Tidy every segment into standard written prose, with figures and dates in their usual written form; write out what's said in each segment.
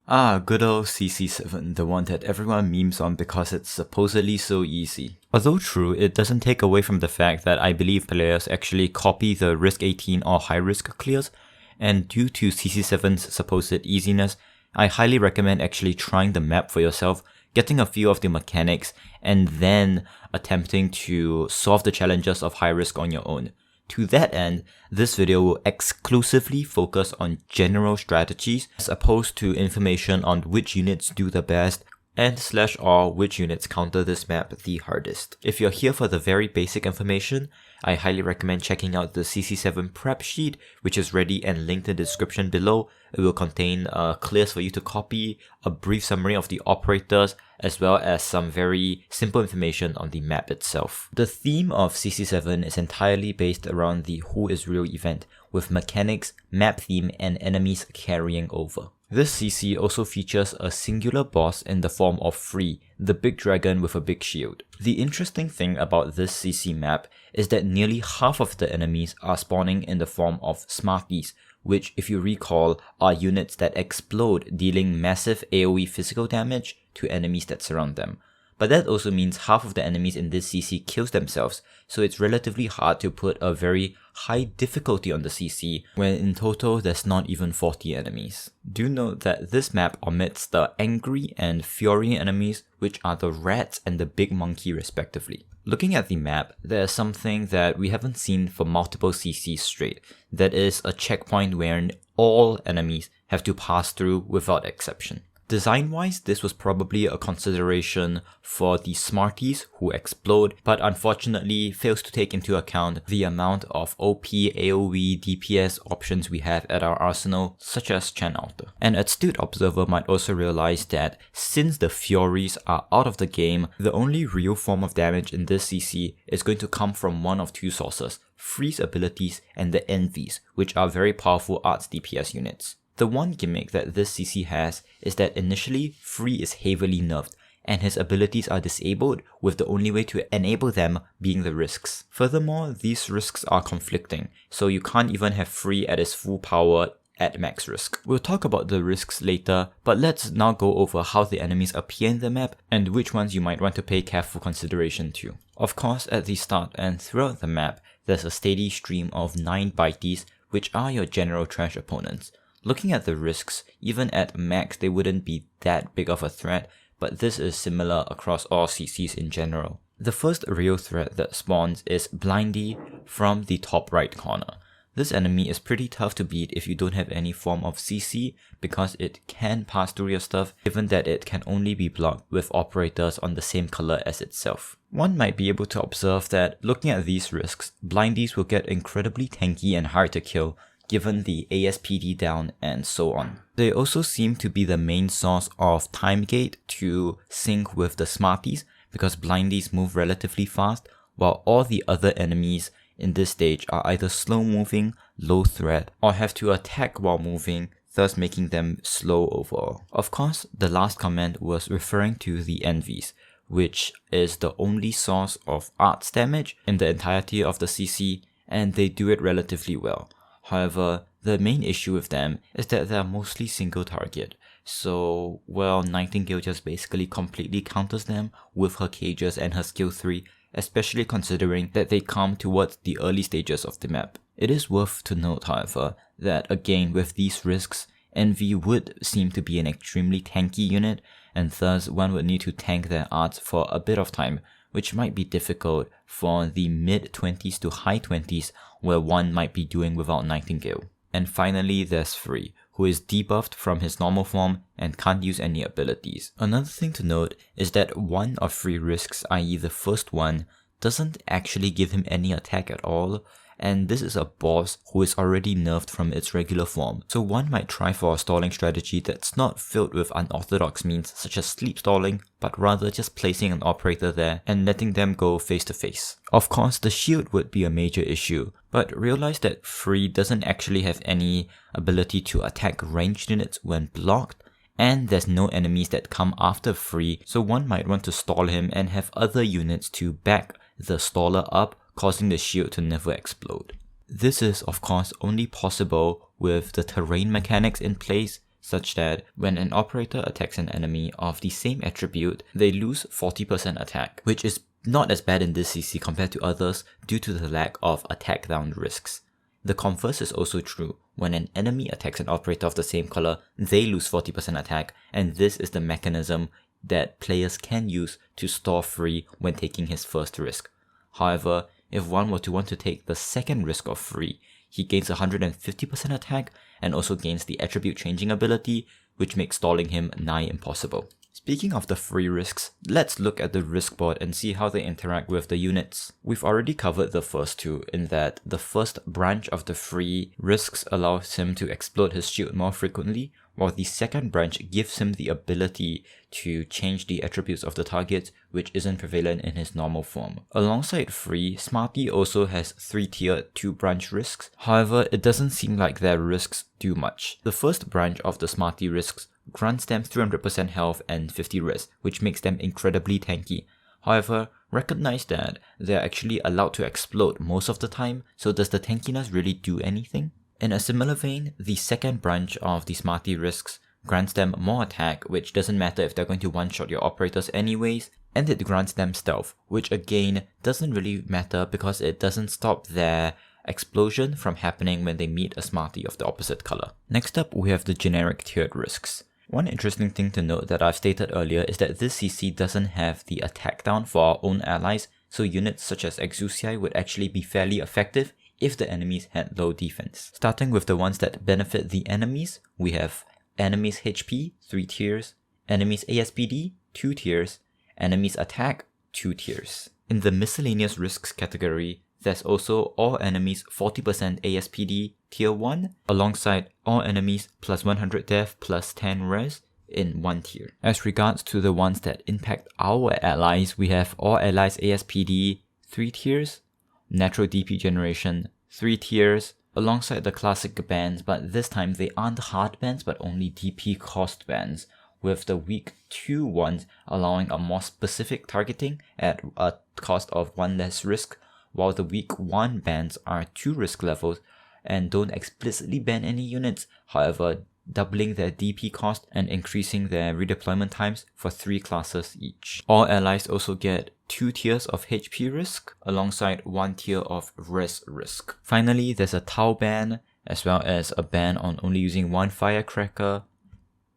Ah, good old CC7, the one that everyone memes on because it's supposedly so easy. Although true, it doesn't take away from the fact that I believe players actually copy the risk 18 or high risk clears, and due to CC7's supposed easiness, I highly recommend actually trying the map for yourself, getting a feel of the mechanics, and then attempting to solve the challenges of high risk on your own. To that end, this video will exclusively focus on general strategies as opposed to information on which units do the best and /or which units counter this map the hardest. If you're here for the very basic information, I highly recommend checking out the CC7 prep sheet, which is ready and linked in the description below. It will contain clears for you to copy, a brief summary of the operators, as well as some very simple information on the map itself. The theme of CC7 is entirely based around the Who is Real event, with mechanics, map theme, and enemies carrying over. This CC also features a singular boss in the form of Free, the big dragon with a big shield. The interesting thing about this CC map is that nearly half of the enemies are spawning in the form of Smarties, which, if you recall, are units that explode, dealing massive AoE physical damage to enemies that surround them. But that also means half of the enemies in this CC kills themselves, so it's relatively hard to put a very high difficulty on the CC when in total there's not even 40 enemies. Do note that this map omits the angry and fury enemies, which are the rats and the big monkey respectively. Looking at the map, there's something that we haven't seen for multiple CCs straight, that is a checkpoint wherein all enemies have to pass through without exception. Design-wise, this was probably a consideration for the Smarties who explode, but unfortunately fails to take into account the amount of OP, AoE, DPS options we have at our arsenal, such as Chalter. An astute observer might also realize that since the Furies are out of the game, the only real form of damage in this CC is going to come from one of two sources: Freeze abilities and the Envies, which are very powerful arts DPS units. The one gimmick that this CC has is that initially, Free is heavily nerfed, and his abilities are disabled, with the only way to enable them being the risks. Furthermore, these risks are conflicting, so you can't even have Free at his full power at max risk. We'll talk about the risks later, but let's now go over how the enemies appear in the map and which ones you might want to pay careful consideration to. Of course, at the start and throughout the map, there's a steady stream of 9 bities, which are your general trash opponents. Looking at the risks, even at max they wouldn't be that big of a threat, but this is similar across all CCs in general. The first real threat that spawns is Blindy from the top right corner. This enemy is pretty tough to beat if you don't have any form of CC, because it can pass through your stuff, given that it can only be blocked with operators on the same color as itself. One might be able to observe that looking at these risks, Blindies will get incredibly tanky and hard to kill, given the ASPD down and so on. They also seem to be the main source of time gate to sync with the Smarties, because Blindies move relatively fast, while all the other enemies in this stage are either slow moving, low threat, or have to attack while moving, thus making them slow overall. Of course, the last comment was referring to the Envies, which is the only source of arts damage in the entirety of the CC, and they do it relatively well. However, the main issue with them is that they're mostly single target, so, well, Nightingale just basically completely counters them with her cages and her skill 3, especially considering that they come towards the early stages of the map. It is worth to note, however, that again with these risks, Envy would seem to be an extremely tanky unit, and thus one would need to tank their arts for a bit of time, which might be difficult for the mid-20s to high 20s where one might be doing without Nightingale. And finally there's Free, who is debuffed from his normal form and can't use any abilities. Another thing to note is that one of Free risks, i.e. the first one, doesn't actually give him any attack at all, and this is a boss who is already nerfed from its regular form, so one might try for a stalling strategy that's not filled with unorthodox means such as sleep stalling, but rather just placing an operator there and letting them go face to face. Of course, the shield would be a major issue, but realize that Free doesn't actually have any ability to attack ranged units when blocked, and there's no enemies that come after Free, so one might want to stall him and have other units to back the staller up, causing the shield to never explode. This is of course only possible with the terrain mechanics in place, such that when an operator attacks an enemy of the same attribute, they lose 40% attack, which is not as bad in this CC compared to others due to the lack of attack down risks. The converse is also true. When an enemy attacks an operator of the same color, they lose 40% attack, and this is the mechanism that players can use to store free when taking his first risk. However, if one were to want to take the second risk of free, he gains 150% attack and also gains the attribute changing ability, which makes stalling him nigh impossible. Speaking of the free risks, let's look at the risk board and see how they interact with the units. We've already covered the first two in that the first branch of the free risks allows him to explode his shield more frequently, while the second branch gives him the ability to change the attributes of the target, which isn't prevalent in his normal form. Alongside free, Smarty also has 3-tiered 2-branch risks, however it doesn't seem like their risks do much. The first branch of the Smarty risks grants them 300% health and 50 res, which makes them incredibly tanky. However, recognize that they're actually allowed to explode most of the time, so does the tankiness really do anything? In a similar vein, the second branch of the Smarty risks grants them more attack, which doesn't matter if they're going to one-shot your operators anyways, and it grants them stealth, which again doesn't really matter because it doesn't stop their explosion from happening when they meet a Smarty of the opposite color. Next up, we have the generic tiered risks. One interesting thing to note that I've stated earlier is that this CC doesn't have the attack down for our own allies, so units such as Exusii would actually be fairly effective if the enemies had low defense. Starting with the ones that benefit the enemies, we have enemies HP, 3 tiers, enemies ASPD, 2 tiers, enemies attack, 2 tiers. In the miscellaneous risks category, there's also all enemies 40% ASPD tier 1, alongside all enemies plus 100 death plus 10 res in 1 tier. As regards to the ones that impact our allies, we have all allies ASPD 3 tiers, natural DP generation 3 tiers, alongside the classic bans, but this time they aren't hard bans but only DP cost bans, with the weak 2 ones allowing a more specific targeting at a cost of 1 less risk, while the weak 1 bans are 2 risk levels and don't explicitly ban any units, however doubling their DP cost and increasing their redeployment times for 3 classes each. All allies also get 2 tiers of HP risk alongside 1 tier of res risk. Finally, there's a Tau ban as well as a ban on only using 1 firecracker,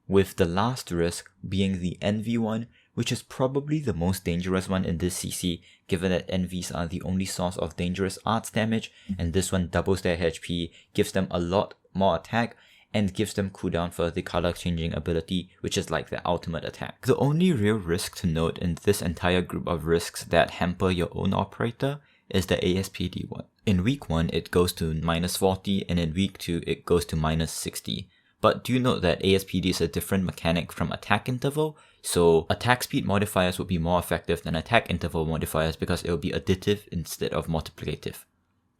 with the last risk being the Envy one, which is probably the most dangerous one in this CC given that Envies are the only source of dangerous arts damage, and this one doubles their HP, gives them a lot more attack, and gives them cooldown for the color changing ability, which is like their ultimate attack. The only real risk to note in this entire group of risks that hamper your own operator is the ASPD one. In week 1 it goes to -40 and in week 2 it goes to -60. But do note that ASPD is a different mechanic from attack interval, so attack speed modifiers would be more effective than attack interval modifiers because it will be additive instead of multiplicative.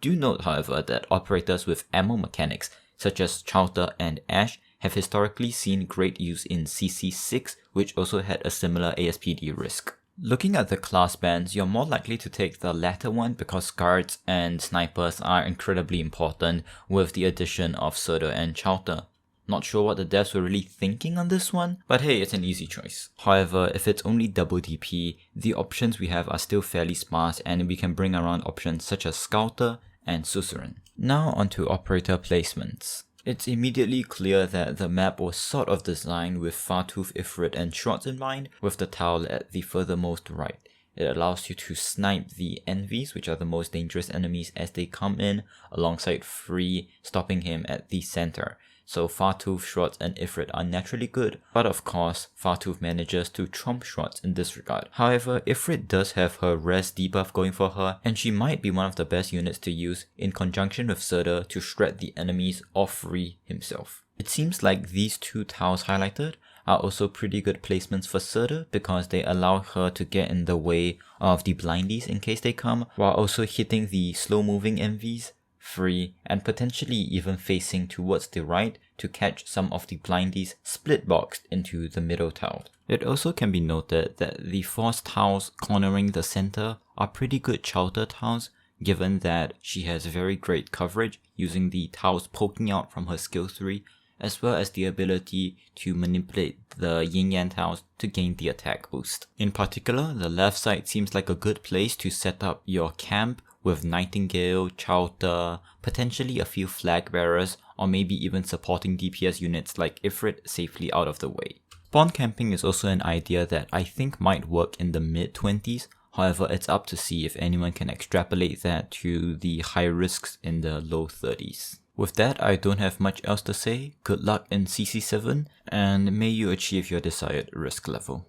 Do note however that operators with ammo mechanics such as Chalter and Ash have historically seen great use in CC6, which also had a similar ASPD risk. Looking at the class bans, you're more likely to take the latter one because guards and snipers are incredibly important with the addition of Surtr and Chalter. Not sure what the devs were really thinking on this one, but hey, it's an easy choice. However, if it's only double DP, the options we have are still fairly sparse and we can bring around options such as Scouter and Suzerain. Now onto operator placements. It's immediately clear that the map was sort of designed with Fartooth, Ifrit and Shrots in mind, with the towel at the furthermost right. It allows you to snipe the Envies, which are the most dangerous enemies as they come in, alongside Free stopping him at the center. So Fartooth, Shrots and Ifrit are naturally good, but of course Fartooth manages to trump Shrots in this regard. However, Ifrit does have her res debuff going for her, and she might be one of the best units to use in conjunction with Surtr to shred the enemies or Free himself. It seems like these 2 tiles highlighted are also pretty good placements for Surtr because they allow her to get in the way of the blindies in case they come, while also hitting the slow moving Envies, Free, and potentially even facing towards the right to catch some of the blindies split boxed into the middle tile. It also can be noted that the force tiles cornering the center are pretty good Chalter tiles given that she has very great coverage using the tiles poking out from her skill 3, as well as the ability to manipulate the yin-yang tiles to gain the attack boost. In particular, the left side seems like a good place to set up your camp with Nightingale, Chalter, potentially a few flag bearers, or maybe even supporting DPS units like Ifrit safely out of the way. Spawn camping is also an idea that I think might work in the mid-20s, however it's up to see if anyone can extrapolate that to the high risks in the low 30s. With that, I don't have much else to say. Good luck in CC7, and may you achieve your desired risk level.